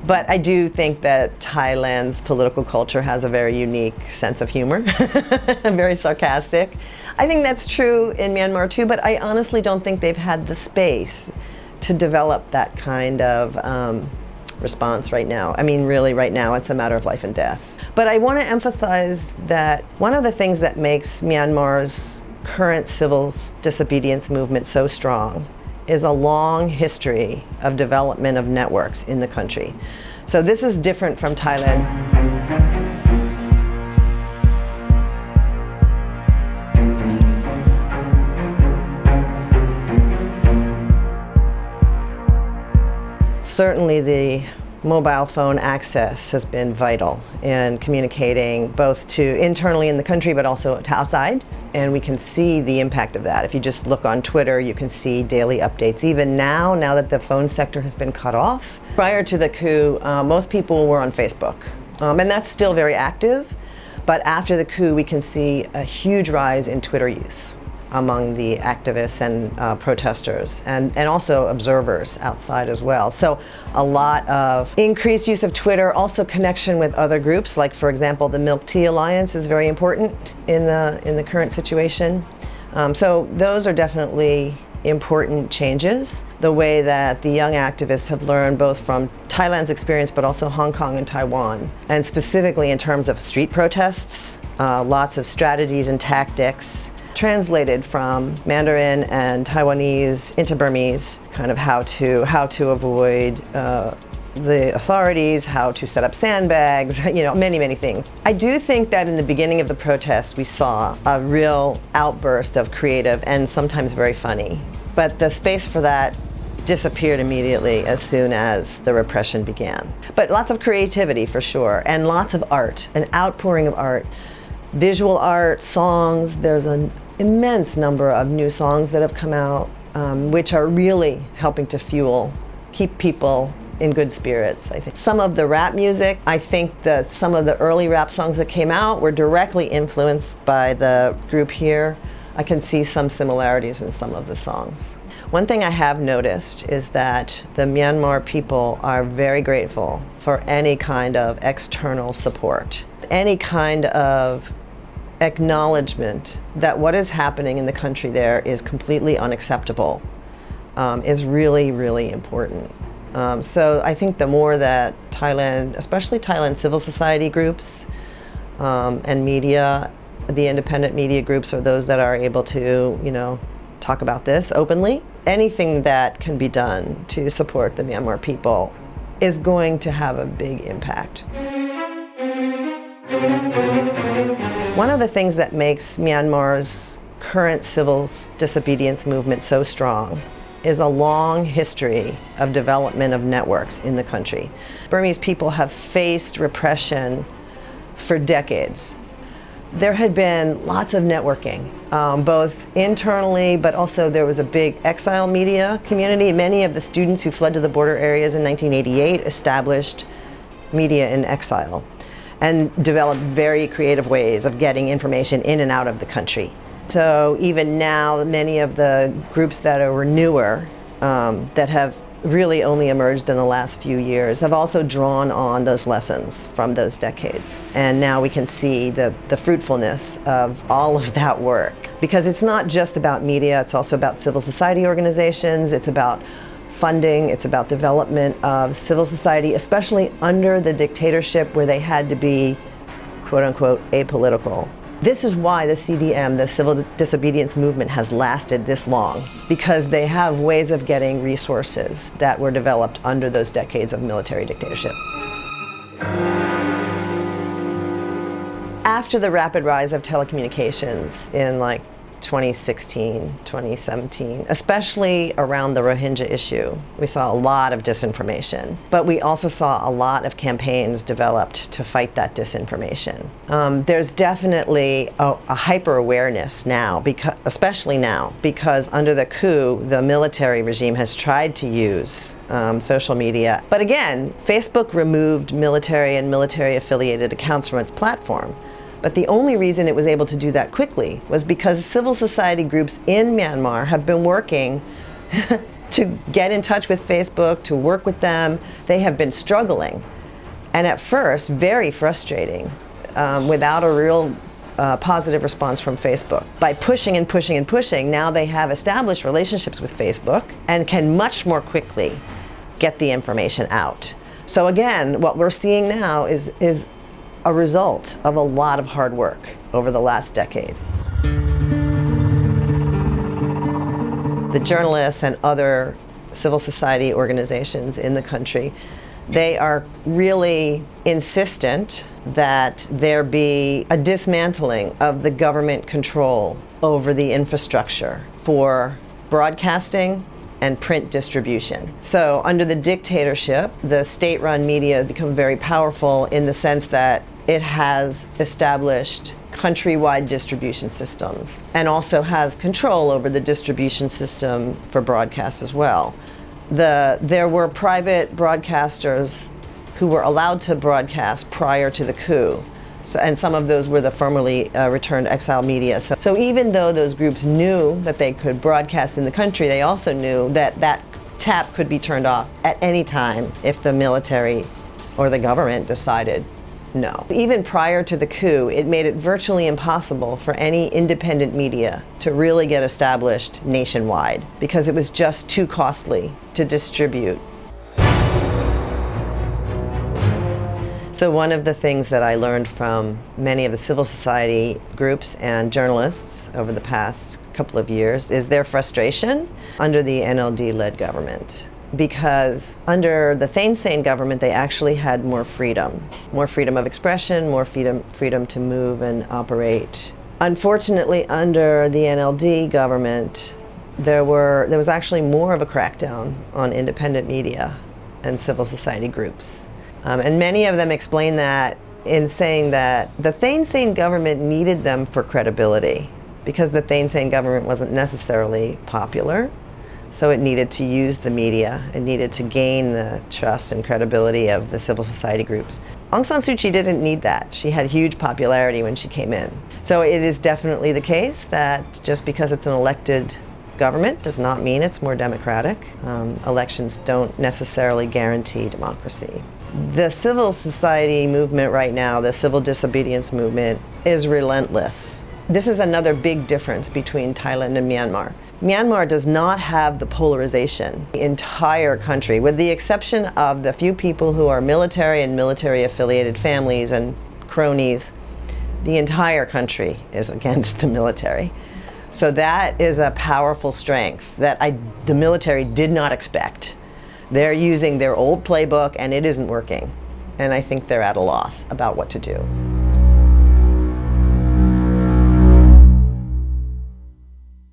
But I do think that Thailand's political culture has a very unique sense of humor, very sarcastic. I think that's true in Myanmar too, but I honestly don't think they've had the space to develop that kind of response right now. I mean, really right now, it's a matter of life and death. But I want to emphasize that one of the things that makes Myanmar's current civil disobedience movement so strong is a long history of development of networks in the country. So this is different from Thailand. Certainly the mobile phone access has been vital in communicating both to internally in the country but also to outside. And we can see the impact of that. If you just look on Twitter, you can see daily updates. Even now that the phone sector has been cut off. Prior to the coup, most people were on Facebook. And that's still very active. But after the coup, we can see a huge rise in Twitter use among the activists and protesters and also observers outside as well. So a lot of increased use of Twitter, also connection with other groups, like for example, the Milk Tea Alliance is very important in the current situation. So those are definitely important changes. The way that the young activists have learned both from Thailand's experience but also Hong Kong and Taiwan, and specifically in terms of street protests, lots of strategies and tactics translated from Mandarin and Taiwanese into Burmese, kind of how to avoid the authorities, how to set up sandbags, many things. I do think that in the beginning of the protests we saw a real outburst of creative and sometimes very funny, but the space for that disappeared immediately as soon as the repression began. But lots of creativity for sure, and lots of art, an outpouring of art. Visual art, songs, there's an immense number of new songs that have come out, which are really helping to keep people in good spirits, I think. Some of the rap music, I think that some of the early rap songs that came out were directly influenced by the group here. I can see some similarities in some of the songs. One thing I have noticed is that the Myanmar people are very grateful for any kind of external support, any kind of acknowledgement that what is happening in the country there is completely unacceptable is really, really important. So I think the more that Thailand, especially Thailand civil society groups and media, the independent media groups are those that are able to, talk about this openly. Anything that can be done to support the Myanmar people is going to have a big impact. One of the things that makes Myanmar's current civil disobedience movement so strong is a long history of development of networks in the country. Burmese people have faced repression for decades. There had been lots of networking, both internally, but also there was a big exile media community. Many of the students who fled to the border areas in 1988 established media in exile and developed very creative ways of getting information in and out of the country. So even now, many of the groups that were newer, that have really only emerged in the last few years, have also drawn on those lessons from those decades. And now we can see the fruitfulness of all of that work. Because it's not just about media, it's also about civil society organizations, it's about funding, it's about development of civil society, especially under the dictatorship where they had to be, quote unquote, apolitical. This is why the CDM, the civil disobedience movement, has lasted this long, because they have ways of getting resources that were developed under those decades of military dictatorship. After the rapid rise of telecommunications in 2016, 2017, especially around the Rohingya issue, we saw a lot of disinformation. But we also saw a lot of campaigns developed to fight that disinformation. There's definitely a hyper-awareness now, especially now, because under the coup, the military regime has tried to use social media. But again, Facebook removed military and military-affiliated accounts from its platform. But the only reason it was able to do that quickly was because civil society groups in Myanmar have been working to get in touch with Facebook, to work with them. They have been struggling, and at first very frustrating, without a real positive response from Facebook. By pushing and pushing and pushing, now they have established relationships with Facebook and can much more quickly get the information out. So again, what we're seeing now is a result of a lot of hard work over the last decade. The journalists and other civil society organizations in the country, they are really insistent that there be a dismantling of the government control over the infrastructure for broadcasting and print distribution. So under the dictatorship, the state-run media become very powerful in the sense that it has established countrywide distribution systems and also has control over the distribution system for broadcast as well. There were private broadcasters who were allowed to broadcast prior to the coup. So, and some of those were the formerly returned exile media. So even though those groups knew that they could broadcast in the country, they also knew that that tap could be turned off at any time if the military or the government decided no. Even prior to the coup, it made it virtually impossible for any independent media to really get established nationwide because it was just too costly to distribute. So one of the things that I learned from many of the civil society groups and journalists over the past couple of years is their frustration under the NLD-led government. Because under the Thein Sein government, they actually had more freedom of expression, more freedom to move and operate. Unfortunately, under the NLD government, there was actually more of a crackdown on independent media and civil society groups. And many of them explain that in saying that the Thein Sein government needed them for credibility because the Thein Sein government wasn't necessarily popular. So it needed to use the media. It needed to gain the trust and credibility of the civil society groups. Aung San Suu Kyi didn't need that. She had huge popularity when she came in. So it is definitely the case that just because it's an elected government does not mean it's more democratic. Elections don't necessarily guarantee democracy. The civil society movement right now, the civil disobedience movement, is relentless. This is another big difference between Thailand and Myanmar. Myanmar does not have the polarization. The entire country, with the exception of the few people who are military and military-affiliated families and cronies, the entire country is against the military. So that is a powerful strength that the military did not expect. They're using their old playbook and it isn't working. And I think they're at a loss about what to do.